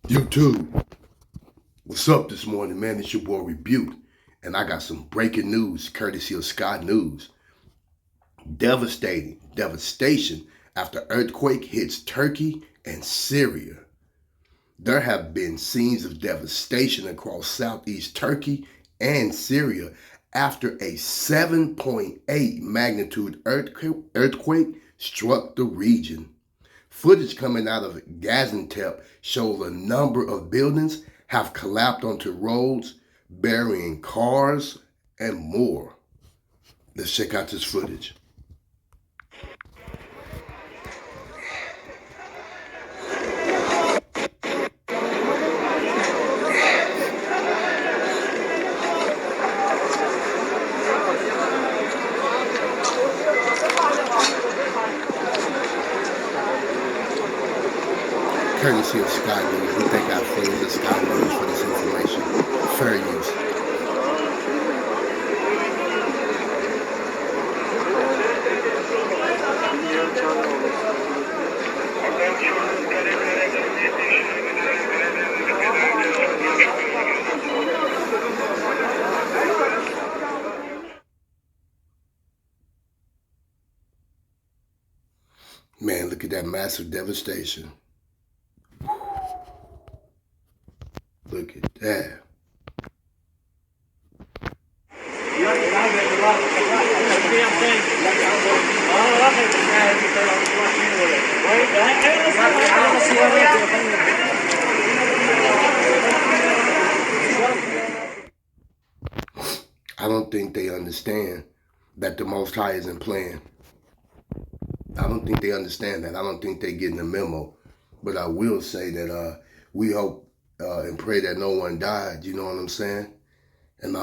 YouTube, what's up this morning, man? It's your boy Rebuke, and I got some breaking news courtesy of Sky News. Devastation after earthquake hits Turkey and Syria. There have been scenes of devastation across southeast Turkey and Syria after a 7.8 magnitude earthquake struck the region. Footage coming out of Gaziantep shows a number of buildings have collapsed onto roads, burying cars and more. Let's check out this footage. Courtesy of Sky News. We thank our friends at Sky News for this information. Fair use. Man, look at that massive devastation. Look at that. I don't think they understand that the Most High isn't playing. I don't think they understand that. I don't think they're getting the memo. But I will say that we hope and pray that no one died. You know what I'm saying? And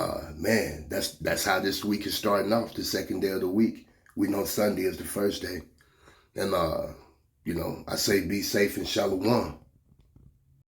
man, that's how this week is starting off. The second day of the week. We know Sunday is the first day. And I say be safe and shalom.